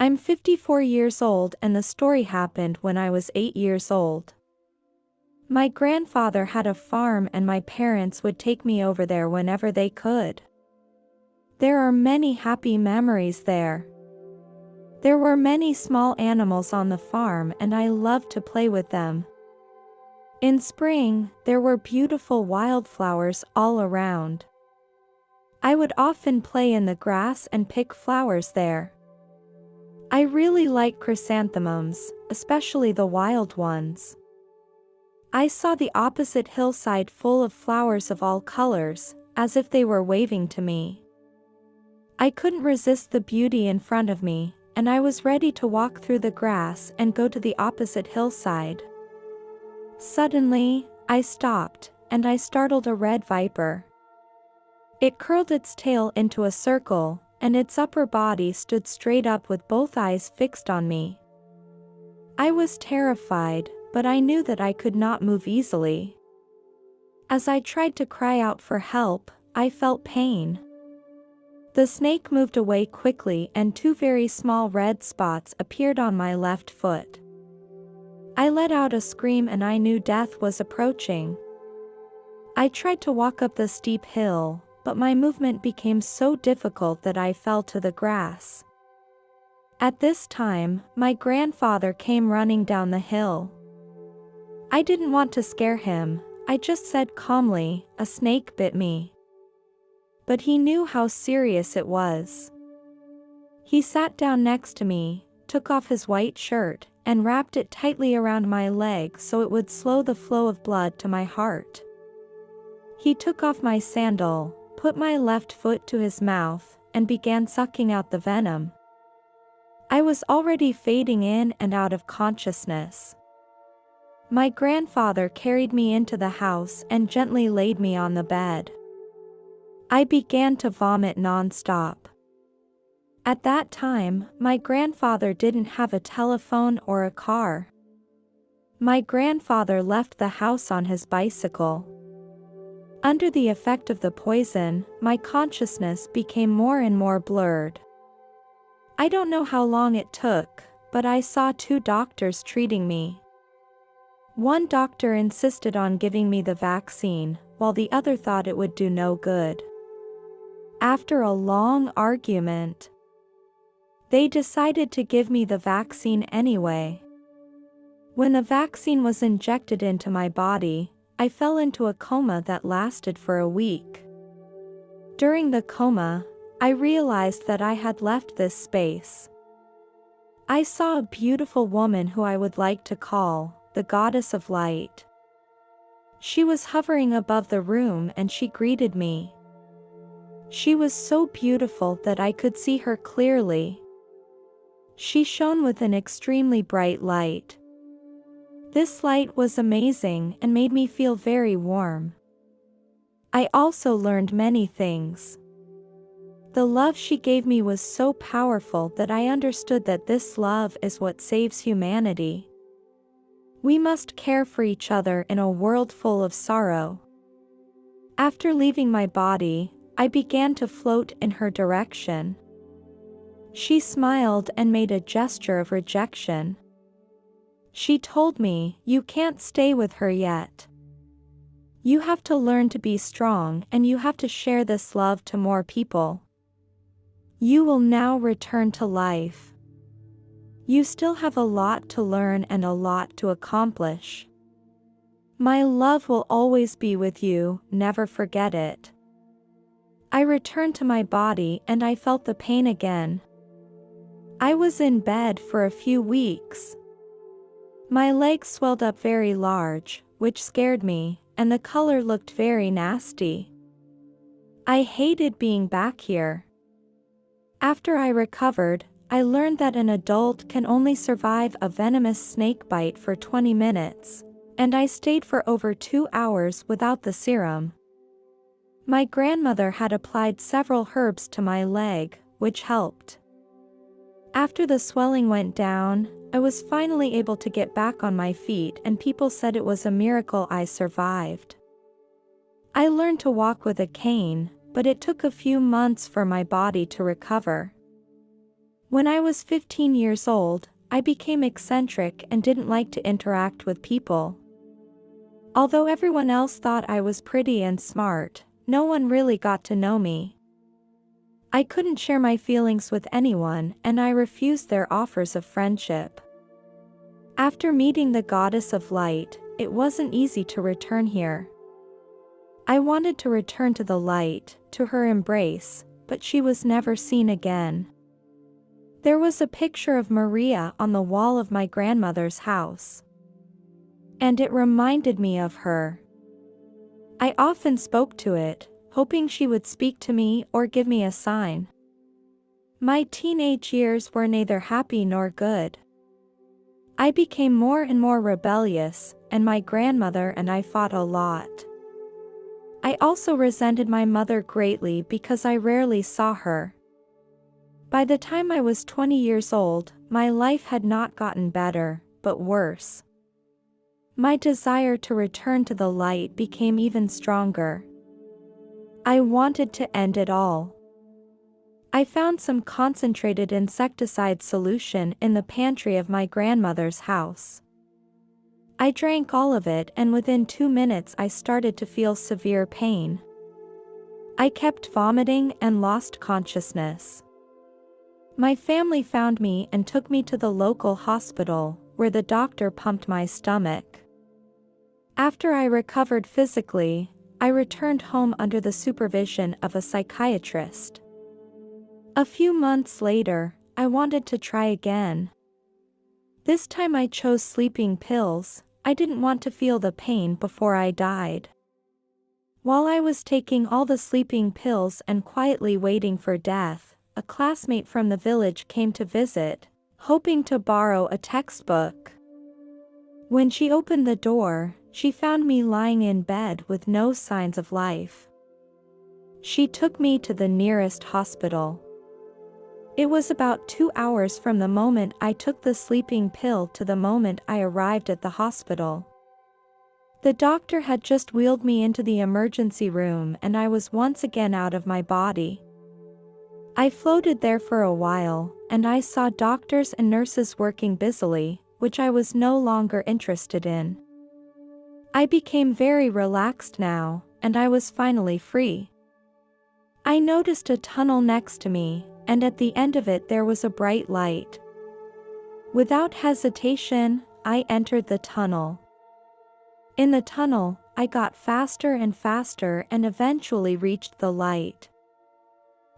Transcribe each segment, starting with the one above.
I'm 54 years old and the story happened when I was 8 years old. My grandfather had a farm and my parents would take me over there whenever they could. There are many happy memories there. There were many small animals on the farm and I loved to play with them. In spring, there were beautiful wildflowers all around. I would often play in the grass and pick flowers there. I really like chrysanthemums, especially the wild ones. I saw the opposite hillside full of flowers of all colors, as if they were waving to me. I couldn't resist the beauty in front of me, and I was ready to walk through the grass and go to the opposite hillside. Suddenly, I stopped, and I startled a red viper. It curled its tail into a circle, and its upper body stood straight up with both eyes fixed on me. I was terrified, but I knew that I could not move easily. As I tried to cry out for help, I felt pain. The snake moved away quickly and 2 very small red spots appeared on my left foot. I let out a scream and I knew death was approaching. I tried to walk up the steep hill, but my movement became so difficult that I fell to the grass. At this time, my grandfather came running down the hill. I didn't want to scare him, I just said calmly, "A snake bit me." But he knew how serious it was. He sat down next to me, took off his white shirt, and wrapped it tightly around my leg so it would slow the flow of blood to my heart. He took off my sandal, put my left foot to his mouth, and began sucking out the venom. I was already fading in and out of consciousness. My grandfather carried me into the house and gently laid me on the bed. I began to vomit non-stop. At that time, my grandfather didn't have a telephone or a car. My grandfather left the house on his bicycle. Under the effect of the poison, my consciousness became more and more blurred. I don't know how long it took, but I saw 2 doctors treating me. One doctor insisted on giving me the vaccine, while the other thought it would do no good. After a long argument, they decided to give me the vaccine anyway. When the vaccine was injected into my body, I fell into a coma that lasted for a week. During the coma, I realized that I had left this space. I saw a beautiful woman who I would like to call the Goddess of Light. She was hovering above the room and she greeted me. She was so beautiful that I could see her clearly. She shone with an extremely bright light. This light was amazing and made me feel very warm. I also learned many things. The love she gave me was so powerful that I understood that this love is what saves humanity. We must care for each other in a world full of sorrow. After leaving my body, I began to float in her direction. She smiled and made a gesture of rejection. She told me, "You can't stay with her yet. You have to learn to be strong and you have to share this love to more people. You will now return to life. You still have a lot to learn and a lot to accomplish. My love will always be with you, never forget it." I returned to my body and I felt the pain again. I was in bed for a few weeks. My legs swelled up very large, which scared me, and the color looked very nasty. I hated being back here. After I recovered, I learned that an adult can only survive a venomous snake bite for 20 minutes, and I stayed for over 2 hours without the serum. My grandmother had applied several herbs to my leg, which helped. After the swelling went down, I was finally able to get back on my feet and people said it was a miracle I survived. I learned to walk with a cane, but it took a few months for my body to recover. When I was 15 years old, I became eccentric and didn't like to interact with people. Although everyone else thought I was pretty and smart, no one really got to know me. I couldn't share my feelings with anyone, and I refused their offers of friendship. After meeting the goddess of light, it wasn't easy to return here. I wanted to return to the light, to her embrace, but she was never seen again. There was a picture of Maria on the wall of my grandmother's house, and it reminded me of her. I often spoke to it, hoping she would speak to me or give me a sign. My teenage years were neither happy nor good. I became more and more rebellious, and my grandmother and I fought a lot. I also resented my mother greatly because I rarely saw her. By the time I was 20 years old, my life had not gotten better, but worse. My desire to return to the light became even stronger. I wanted to end it all. I found some concentrated insecticide solution in the pantry of my grandmother's house. I drank all of it, and within 2 minutes I started to feel severe pain. I kept vomiting and lost consciousness. My family found me and took me to the local hospital, where the doctor pumped my stomach. After I recovered physically, I returned home under the supervision of a psychiatrist. A few months later, I wanted to try again. This time I chose sleeping pills. I didn't want to feel the pain before I died. While I was taking all the sleeping pills and quietly waiting for death, a classmate from the village came to visit, hoping to borrow a textbook. When she opened the door, she found me lying in bed with no signs of life. She took me to the nearest hospital. It was about 2 hours from the moment I took the sleeping pill to the moment I arrived at the hospital. The doctor had just wheeled me into the emergency room, and I was once again out of my body. I floated there for a while, and I saw doctors and nurses working busily, which I was no longer interested in. I became very relaxed now, and I was finally free. I noticed a tunnel next to me, and at the end of it there was a bright light. Without hesitation, I entered the tunnel. In the tunnel, I got faster and faster and eventually reached the light.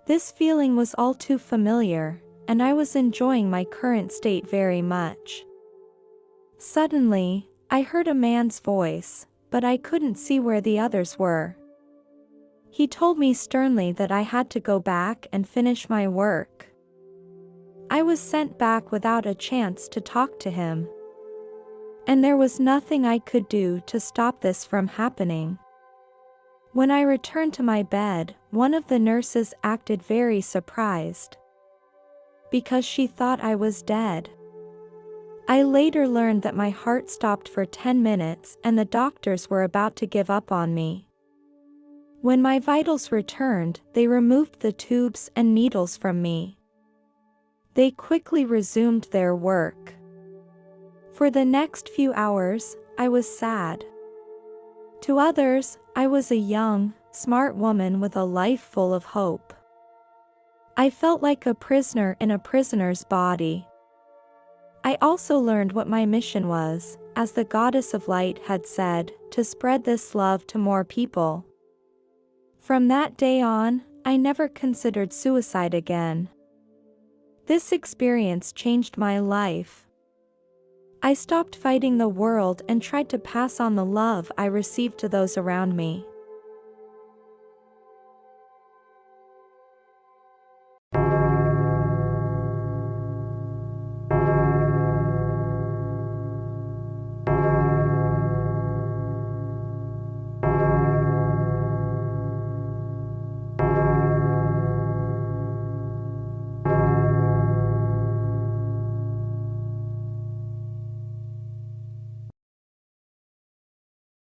This feeling was all too familiar, and I was enjoying my current state very much. Suddenly, I heard a man's voice, but I couldn't see where the others were. He told me sternly that I had to go back and finish my work. I was sent back without a chance to talk to him. And there was nothing I could do to stop this from happening. When I returned to my bed, one of the nurses acted very surprised, because she thought I was dead. I later learned that my heart stopped for 10 minutes and the doctors were about to give up on me. When my vitals returned, they removed the tubes and needles from me. They quickly resumed their work. For the next few hours, I was sad. To others, I was a young, smart woman with a life full of hope. I felt like a prisoner in a prisoner's body. I also learned what my mission was, as the goddess of light had said, to spread this love to more people. From that day on, I never considered suicide again. This experience changed my life. I stopped fighting the world and tried to pass on the love I received to those around me.